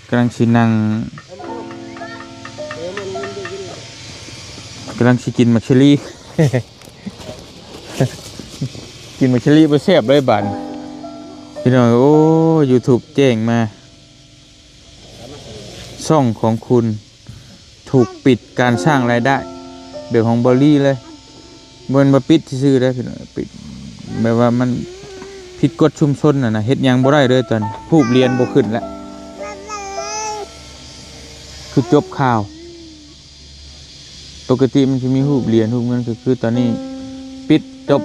กำลังสินั่งกำลังสิกินมัชลี่ กินมัชลี่บ่แซ่บเลยบาดพี่น้องโอ้ YouTube แจ้งมาช่องของคุณถูกปิดการสร้างรายได้เดี๋ยวของบอลลี่เลยมันมาปิดซื่อได้พี่น้องปิดแบบว่ามันผิดกฎชุมชนนะเฮ็ดยังบ่ได้เลยตอนผู้เรียนบ่ขึ้นแล้วคือจบข่าวปกติมันจะมีรูปเรียนรูปเงินคือตอนนี้ปิดจบ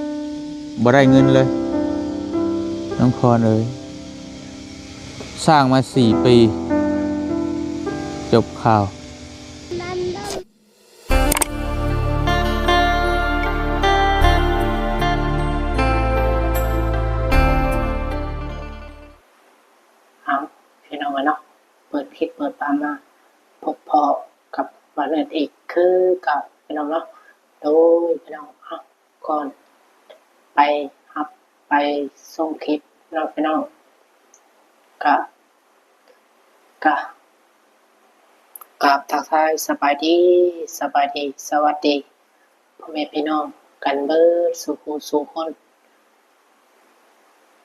บ่ได้เงินเลยน้องคอนเอ้ยสร้างมา4 ปีจบข่าวพี่น้องเนาะเปิดคลิปเปิดตามมาพบพอกับวันอื่นอีกคือกับพี่น้องเนาะโดยพี่น้องก่อนไปครับไปส่งคลิปเราพี่น้องกะกับทักทายสบายดีสวัสดีพ่อแม่พี่น้องกันเบิดสู่คน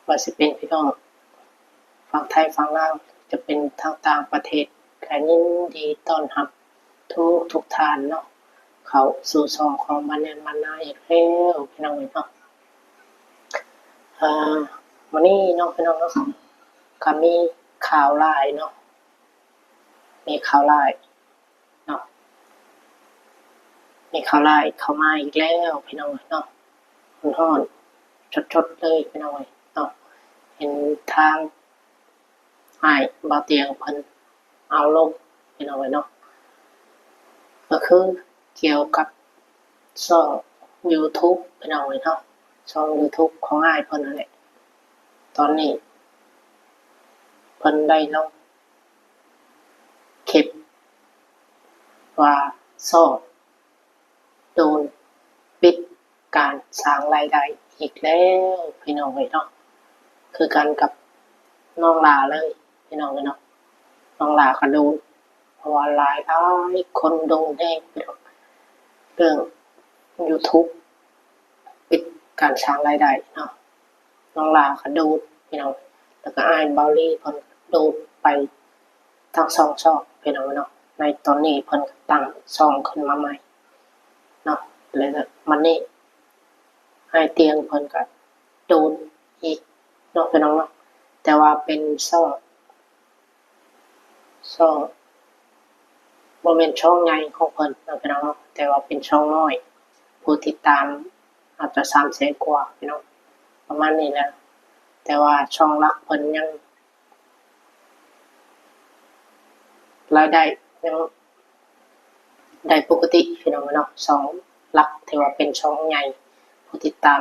ว่าสิเป็นพี่น้องฝั่งไทยฝั่งลาวจะเป็นทางต่างประเทศก็ยินดีต้อนรับทุกท่านเนาะเข้าสู่ช่องของบ้านแนนบ้านนาอีกแล้วพี่น้องเนาะวันนี้น้องพี่น้องเนาะก็มีข่าวร้ายเนาะมีข่าวร้ายเนาะมีข่าวร้ายเข้ามาอีกแล้วพี่น้องเนาะร้อนชดเลยพี่น้องเนาะเห็นทางบ่าวเตียงเพิ่นเอาลงพี่น้องเนาะก็คือเกี่ยวกับช่อง YouTube พี่น้องเนาะช่อง YouTube ของอ้ายเพิ่นนั่นแหละตอนนี้เพิ่นได้ลงคลิปว่าช่องโดนปิดการสร้างรายได้อีกแล้วพี่น้องเนาะคือกันกับน้องลาเลยพี่น้องเนาะน้องลาก็ดูเพราะว่าหลายคนดูแน่เรื่อง YouTube ปิดการสร้างรายได้เนาะน้องลาก็ดูพี่น้องแล้วก็อ้ายบอลลี่เพิ่นดูไปทั้ง2 ช่องพี่น้องเนาะในตอนนี้เพิ่นตั้งช่องขึ้นมาใหม่เนาะแล้วมันนี่อ้ายเตียงเพิ่นก็ดูอีกเนาะพี่น้องเนาะแต่ว่าเป็นช่องบ่แม่นช่องใหญ่ของเพิ่นนะพี่น้องแต่ว่าเป็นช่องน้อยผู้ติดตามอาจจะ300,000 กว่าพี่น้องประมาณนี้แหละแต่ว่าช่องหลักเพิ่นยังรายได้ยังได้ปกติพี่น้องเนาะช่องหลักที่ว่าเป็นช่องใหญ่ผู้ติดตาม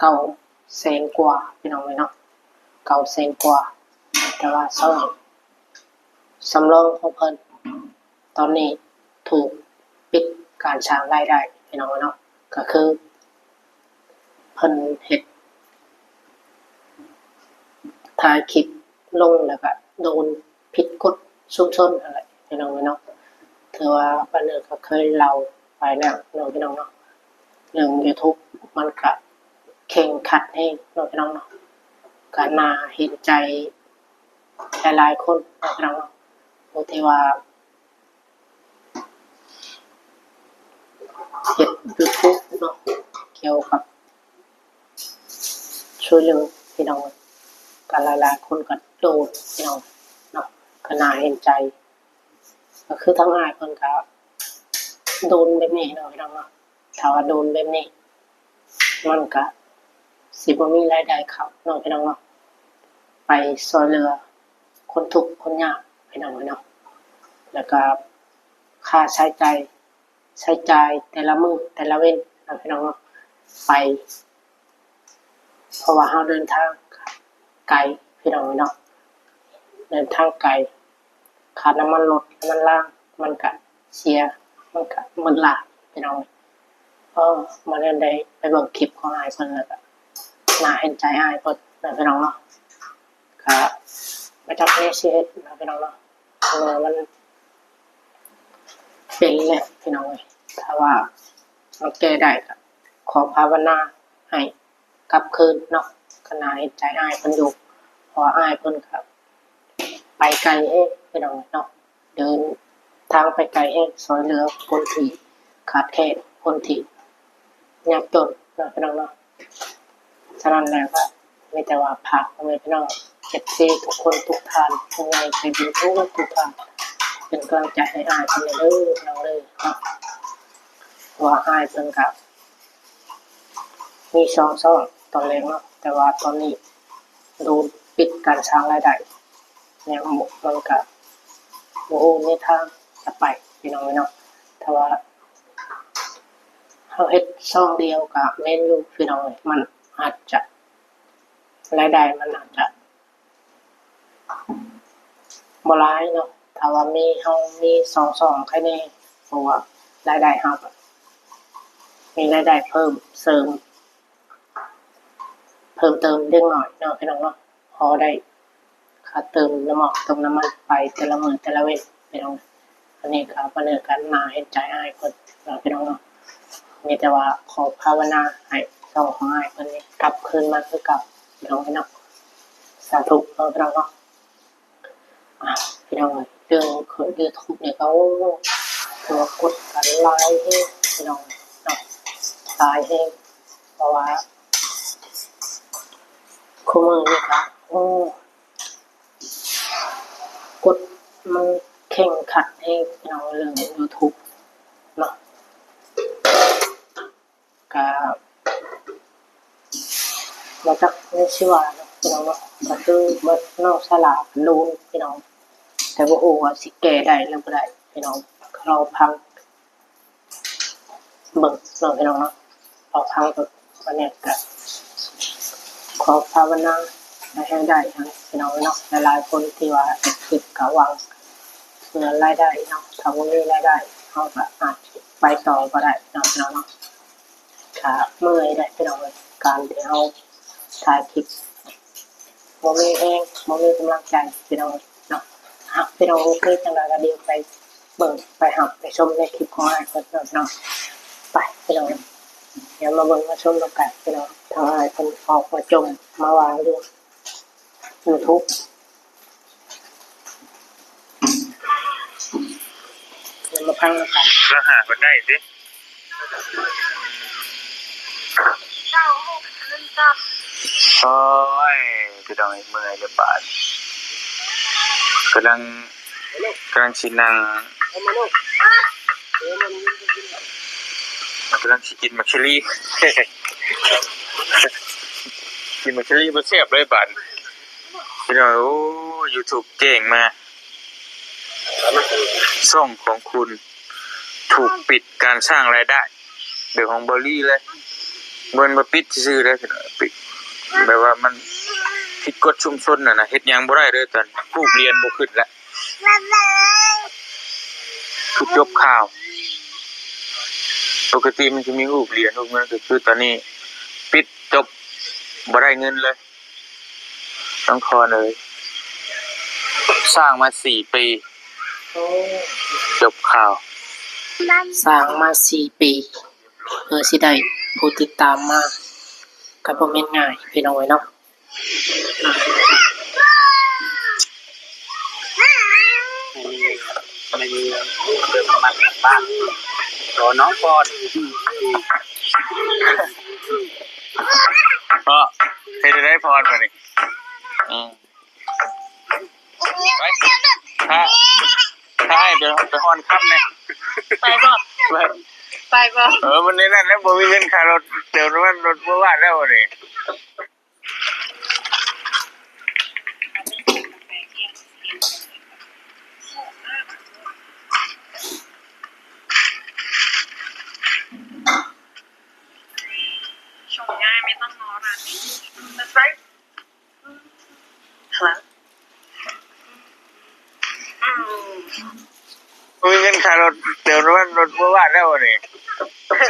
900,000 กว่าพี่น้องเนาะ900,000 กว่าแต่ว่าช่องสำรองของเพิ่นตอนนี้ถูกปิดการสร้างรายได้พี่น้องเนาะก็คือเพิ่นเฮ็ดถ่ายคลิปลงแล้วก็โดนผิดกฎชุมชนอะไรพี่น้องเนาะถือว่าบ้านเรือนก็เคยเล่าไปแล้วเนาะพี่น้องเนาะเรื่อง YouTube มันก็เข่งขัดให้เนาะพี่น้องเนาะก็น่าเห็นใจหลายๆคนเนาะพี่น้องเนาะที่ว่าเฮ็ด YouTube เนาะเกี่ยวกับช่วยเหลือพี่น้องกันหลายๆคนก็โดนพี่น้องเนาะก็น่าเห็นใจก็คือทั้งอ้ายเพิ่นก็โดนแบบนี้เนาะพี่น้องเนาะถ้าว่าโดนแบบนี้มันก็สิบ่มีรายได้เข้าเนาะพี่น้องเนาะไปช่วยเหลือคนทุกข์คนยากพี่น้องเนาะแล้วก็ค่าใช้จ่ายแต่ละมื้อแต่ละเว้นเนาะพี่น้องเนาะไปเพราะว่าเราเดินทางไกลพี่น้องเนาะเดินทางไกลค่าน้ำมันรถน้ำมันล่างมันก็เสียมันก็หมดหลายพี่น้องมาเรียนได้ไปเบิ่งคลิปของอ้ายเพิ่นแล้วก็น่าเห็นใจอ้ายเพิ่นนะพี่น้องเนาะก็ มาจากเนเชียนะพี่น้องเนาะมันเป็นแหละพี่น้องเลยถ้าว่ามันแก้ได้ก็ขอภาวนาให้กลับคืนเนาะขณะเห็นใจอ้ายเพิ่นอยู่เพออ้ายเพิ่นครับไปไกลเองพี่น้องเนาะเดินทางไปไกลเองซอยเหลือคนที่ขาดแคลนคนที่ยากจนเนาะพี่น้องเนาะฉะนั้นแล้วก็มีแต่ว่าพักเลยพี่น้องเจ็บซีทุกคนทุกท่านยังไงไปดูทุกท่านเป็นกำลังใจให้อ้ายเพิ่นเลยน้องเลยเนาะว่าอ้ายเพิ่นกับมีช่องตอนแรกเนาะแต่ว่าตอนนี้โดนปิดการสร้างรายได้เนี่ยมันก็โอ้โหในทางจะไปพี่น้องเนาะถ้าว่าเขาเฮ็ดช่องเดียวกับเมนอยู่พี่น้องมันอาจจะรายได้มันอาจจะบ่หลายเนาะถ้าว่ามีสองแค่นี้เพราะว่ารายได้เฮาก็มีรายได้เพิ่มเสริมเพิ่มเติมเล็กน้อยเนาะพี่น้องเนาะพอได้ค่าเติมน้ำมันเติมน้ำมันไปแต่ละมื้อแต่ละเว้นพี่น้องอันนี้ก็บ่เลิกกันน่าเห็นใจอ้ายเพิ่นเนาะพี่น้องเนาะมีแต่ว่าขอภาวนาให้ช่องของอ้ายเพิ่นนี่กลับคืนมาคือเก่าพี่น้องเนาะสาธุเนาะพี่น้องเนาะพี่น้องเรื่องYouTube เนี่ยเขาตัวกดกันหลายแฮงพี่น้องเนาะหลายแฮงเพราะว่าคู่มือนี่ครับกดมันแข่งขันให้พี่น้องเรื่อง YouTube เนาะก็มาจากในชีวาเนาะพี่น้องเนาะก็คือเบิดนอกสลากโดนพี่น้องแต่บ่ฮู้ว่าสิแก้ได้หรือบ่ได้พี่น้องเราพังเบิ่งเนาะพี่น้องเนาะเราพังเบิ่งวันนี้ก็ขอภาวนาให้ได้ทั้งพี่น้องเนาะหลายๆคนที่ว่าคิดก็หวังเงินรายได้เนาะถ้าบ่มีรายได้เฮาก็อาจไปต่อบ่ได้เนาะพี่น้องเนาะก็เมื่อยได้พี่น้องการที่เฮาถ่ายคลิปบ่มีแรงบ่มีกำลังใจพี่น้องเนาะพี่น้องเคยจังได๋ก็เดี๋ยวไปเบิ่งไปหับไปชมในคลิปของอ้ายเพิ่นเนาะไปพี่น้องเดี๋ยวมาเบิ่งมาชมกันพี่น้องทางอ้ายเพิ่นออกมาจมมาวางอยู่ YouTube เดี๋ยวมาพังกันเราหาคนได้สิโอ้ยพี่น้องเมื่อยเลยบาดกำลังชินังกำลังชิกินมักเชอรี่ กินมักเชอรี่บ่แซ่บเลยบาดพี่น้องโอ้ YouTube เก่งมาช่องของคุณถูกปิดการสร้างรายได้เดี๋ยวของเบอร์รี่เลยเบิ่นบ่ปิดซื่อๆเด้อพี่น้องปิดแบบว่ามันผิดกฎชุมชนน่ะนะเฮ็ดหยังบ่ได้เลยตอนลูกเรียนบ่ขึ้นแล้วถูกจบข่าวปกติมันจะมีรูปเรียนรูปเงินก็คือตอนนี้ปิดจบบ่ได้เงินเลยต้องขอเลยสร้างมา4ปีจบข่าวสร้างมา4ปีเพื่อสิได้ผู้ติดตามมาก็บ่แม่นง่ายพี่น้องเนาะไม่มีเดินมาบ้านรอน้องก่อนก็ให้ได้พรมาดิไปถ้าให้ไปฮอนค่ำเนี่ยไปบ่วันนี้นั่นแล้วบ่มีเงินค่ารถเดี๋ยวมันรถบ่ว่าแล้วนี่ชมง่ายไม่ต้องง้อร้านนี้ That's right Hello มีเงินค่ารถเดี๋ยวมันรถบ่ว่าแล้วนี่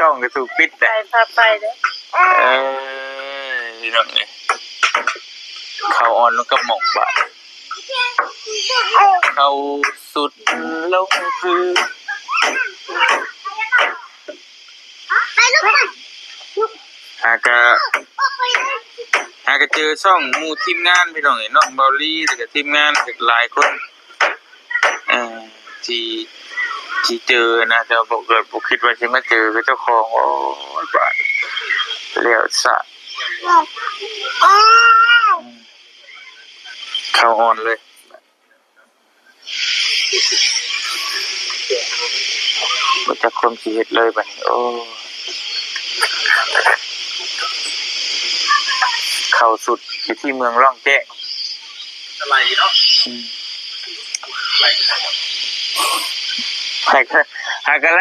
ช่องก็ถูกปิดแต่ไปเด้พี่น้องนี่เขาอ่อนแล้วก็หมกบาด เข้าสุดลงคือ หากะเจอช่องหมู่ทีมงานพี่น้องเนาะเบาลี่แล้วก็ทีมงานอีกหลายคนที่เจอนะแต่บ่เกิดบ่คิดว่าสิมาเจอกับเจ้าของโอ้ยบาดแล้วซะเข้าอ่อนเลยบ่จักความสิเฮ็ดเลยบัดนี้โอ้เข้าสุดอยู่ที่เมืองร่องแจ้งอะไรเนาะหากำ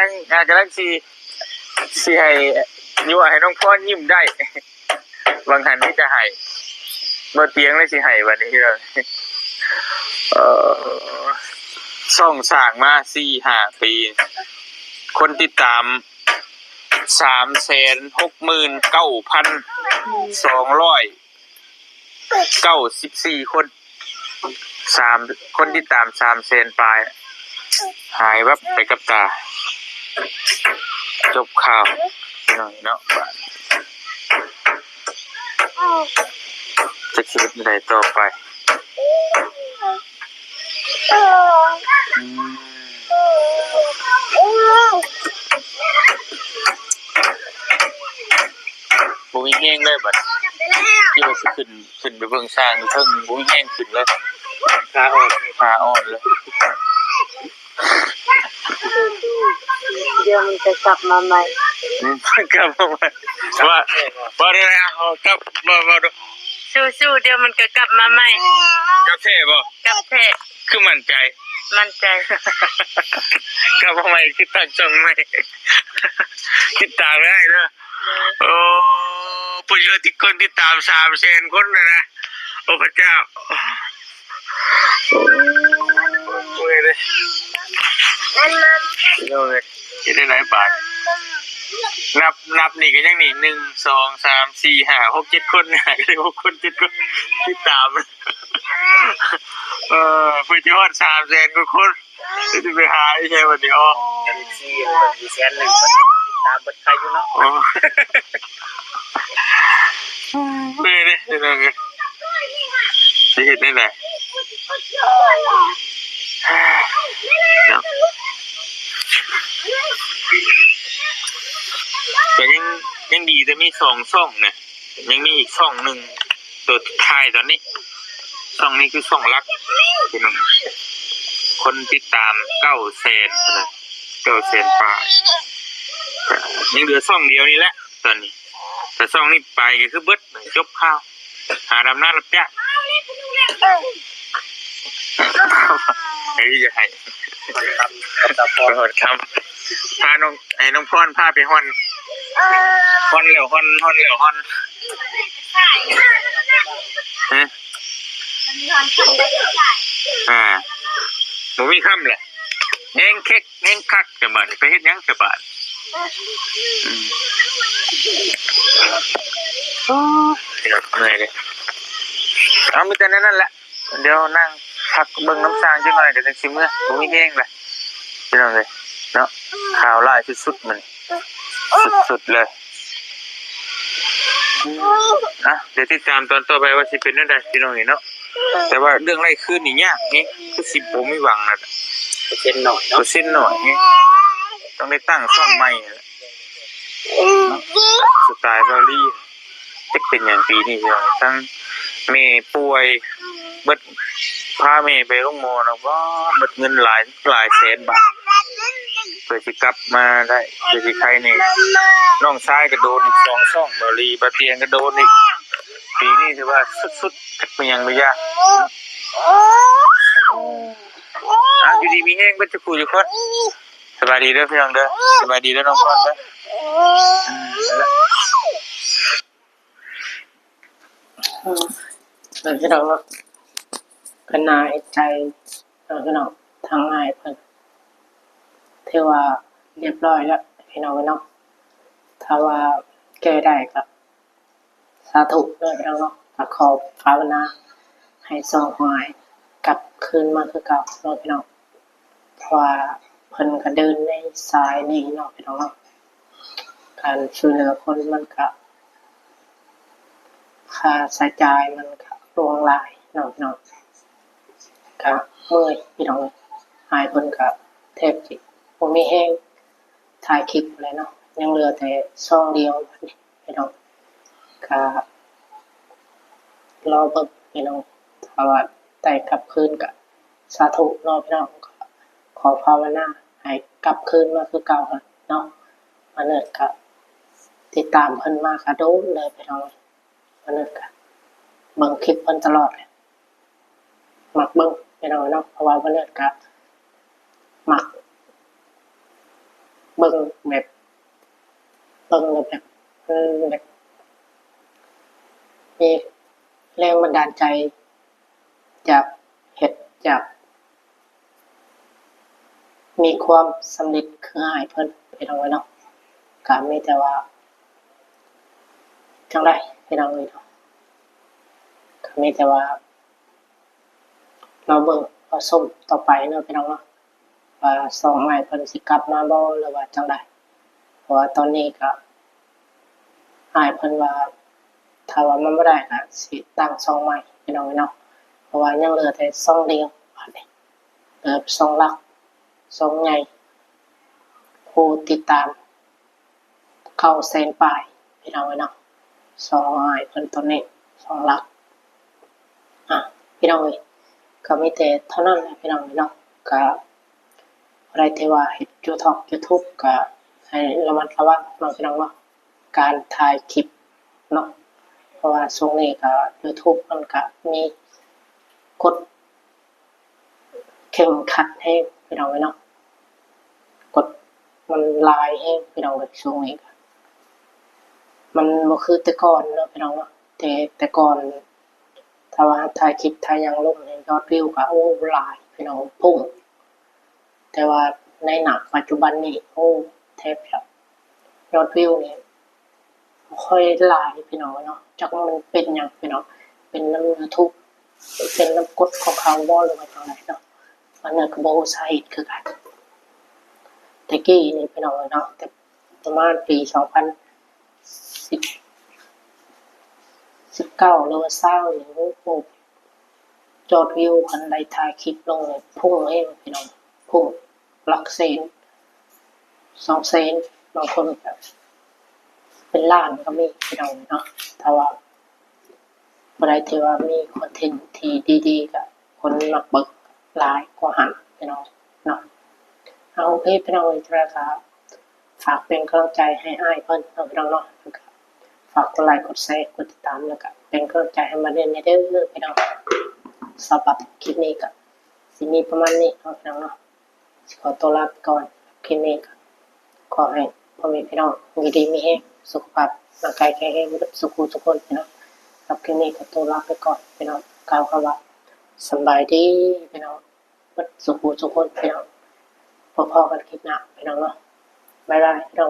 ลังสิให้ยั่วให้น้องพ่อยิ้มได้บางหันนี่จะให้เมื่อเตียงเลยสิให้วันนี้เลยช่องสร้างมา 4-5 ปีคนติดตาม 369,294 คนคนติดตาม300,000ปลายหายวับไปกับตาจบข่าวหน่อยเนาะจะคิดอะไรต่อไปบ่มีแห้งเลยบัดที่ว่าสิขึ้นไปเบิ่งสร้างอยู่เทิงบ่มีแห้งขึ้นเลยขาอ่อนเลยเดี๋ยวมันจะกลับมาใหม่กลับมาว่าได้เอากลับบ่ดูสู้ๆเดี๋ยวมันก็กลับมาใหม่กลับแท้บ่ กลับแท้ คือมั่นใจกลับมาใหม่คิดตั้งจังใหม่คิดตามได้เด้อโอ้ผู้เยอะที่คนที่ตาม300,000คนนะโอ้พระเจ้าโอ้ยเลยเราเลยคิดได้หลายบาทนับนี่ก็ยังนี่1 2 3 4 5 6 7คนนะก็ได้6 คน 7 คนที่ตามเพื่อจะฮอด300,000กว่าคนจะไปหาใช่วันนี้อ๋อ4 แสน1คนตามเบิดใครอยู่เนาะเพื่อเนี่ยสิเฮ็ดได้ไหนแต่ยังดีแต่มี2ช่องนะยังมีอีกช่องหนึ่งตัวท้ายตอนนี้ช่องนี้คือช่องลักพี่น้องคนติดตาม900,000นะ900,000ปลายยังเหลือช่องเดียวนี่แหละตอนนี้แต่ช่องนี้ไปก็คือเบิดจบข่าวหาดำหน้ารับจ้างไอ้จะให้หดคำพาน้องไอ้น้องพรพาไปฮอนเหลวฮอนฮะหมูมีคำแหละแห้งเค็กแห้งคักจะบาดไปเฮ็ดยังจะบาดเหนื่อยเลยเอามีแต่นั่นแหละเดี๋ยวนั่งพักเบิ่งน้ำซางจังหน่อยเดี๋ยวจะชิมเมื่อหมูมีแห้งแหละพี่น้องเลยเนาะข่าวไล่สุดๆมันสุดๆเลยเดี๋ยวติดตามตอนต่อไปว่าสิเป็นนั่นใดพี่น้องเนาะแต่ว่าเรื่องไรคืนนี่ยากไงคือสิผมไม่หวังนะเส้นหน่อยไงต้องได้ตั้งช่องใหม่สไตล์เบอร์รี่จะเป็นอย่างปีนี้พี่น้องทั้งเมย์ป่วยเบิดพาเมย์ไปโรงหมอนะว่าเบิดเงินหลายแสนบาทเพื่อสิกลับมาได้เพื่อสิใครนี่น้องชายก็โดนอีก2 ช่องเบอร์รี่บาเตียงก็โดนอีกปีนี้ถือว่าสุดๆเป็นยังไม่ยากอยู่ดีมีแห้งก็จะคุยอยู่คนสบายดีเด้อพี่น้องเด้อสบายดีเด้อน้องพรเด้อพี่น้องก็นายใจพี่น้องทางนายเพิ่นเทว่าเรียบร้อยแล้วพี่น้องเนาะถ้าว่าแก้ได้ก็สาธุด้วยพี่น้องเนาะขอภาวนาให้สองหาย กลับคืนมาคือเก่าเนาะพี่น้องเพราะว่าเพิ่นก็เดินในสายนี้เนาะพี่น้องเนาะการช่วยเหลือคนมันก็ค่าใช้จ่ายมันก็หลวงหลายเนาะพี่น้องก็เมื่อยพี่น้องหายเพิ่นก็แทบสิบ่มีแรงถ่ายคลิปเลยเนาะยังเหลือแต่ช่องเดียวพี่น้องก็รอเบิ่งพี่น้องถ้าว่าได้กลับคืนก็สาธุเนาะพี่น้องก็ขอภาวนาให้กลับคืนมาคือเก่าหั่นเนาะมาเนิดก็ติดตามเพิ่นมาก็โดนเลยพี่น้องมาเนิดก็เบิ่งคลิปเพิ่นตลอดเลยมักเบิ่งพี่น้องเนาะเพราะว่ามาเนิดก็มักเบิ่งแบบเบิ่งแบบแบบมีแรงบันดาลใจจากเฮ็ดจากมีความสำเร็จคืออ้ายเพิ่นพี่น้องเนาะก็มีแต่ว่าจังได๋พี่น้องเนาะก็มีแต่ว่าเราเบิ่งเราส้มต่อไปเนาะพี่น้องเนาะว่าสองอ้ายเพิ่นสิกลับมาบ่หรือว่าจังได๋เพราะว่าตอนนี้ก็อ้ายเพิ่นว่าถ้าว่ามันบ่ได้ก็สิตั้งช่องใหม่พี่น้องเนาะเพราะว่ายังเหลือแต่ช่องเดียวบัดนี้เหลือช่องหลักช่องใหญ่ผู้ติดตามเข้าแสนปลายพี่น้องเนาะช่องอ้ายเพิ่นตอนนี้ช่องหลักพี่น้องก็มีแต่เท่านั้นแหละพี่น้องเนาะก็อะไรที่ว่าเฮ็ด YouTube ก็ให้ระมัดระวังเนาะพี่น้องเนาะการถ่ายคลิปเนาะเพราะว่าช่วงนี้ก็ YouTube มันก็มีกฎเข้มขัดให้พี่น้องเนาะกฎมันหลายให้พี่น้องแบบช่วงนี้ก็มันบ่คือแต่ก่อนเนาะพี่น้องเนาะแต่ก่อนถ้าว่าถ่ายคลิปถ่ายหยังลงยอดวิวก็โอ้หลายพี่น้องพุ่งแต่ว่าในหนักปัจจุบันนี้โอ้แทบจะยอดวิวนี่บ่ค่อยหลายพี่น้องเนาะจักมันเป็นหยังพี่น้องเป็นนำ YouTube เป็นนำกฎของเขาบ่หรือว่าจังไดเนาะอันนั้นก็บ่รู้สาเหตุคือกันแต่กี้นี่พี่น้องเนาะแต่ประมาณปี19หรือว่า20นี่โอ้โหยอดวิวคันใดถ่ายคลิปลงนี่พุ่งเองพี่น้องพุ่งหลักแสน2แสนบางคนก็เป็นล้านก็มีพี่น้องเนาะถ้าว่าบ่ได้ที่ว่ามีคอนเทนต์ที่ดีๆก็คนมักเบิ่งหลายกว่าหั้นพี่น้องเนาะเอาโอเคพี่น้องอีกแล้วก็ฝากเป็นกำลังใจให้อ้ายเพิ่นเนาะพี่น้องเนาะแล้วก็ฝากกดไลค์กดแชร์กดติดตามแล้วก็เป็นกำลังใจให้มาเรียนในเด้อพี่น้องสำหรับคลิปนี้ก็สิมีประมาณนี้เนาะพี่น้องเนาะขอตัวลาไปก่อนคลิปนี้ก็ขอให้พ่อแม่พี่น้องมีดีมีแรงสุขภาพร่างกายแข็งแรงสุขุทุกคนพี่น้องครับคลิปนี้ก็ตัวลาไปก่อนพี่น้องกล่าวคำว่าสำบายดีพี่น้องสุขุทุกคนพี่น้องพอๆกันคลิปหน้าพี่น้องเนาะบ๊ายบายพี่น้อง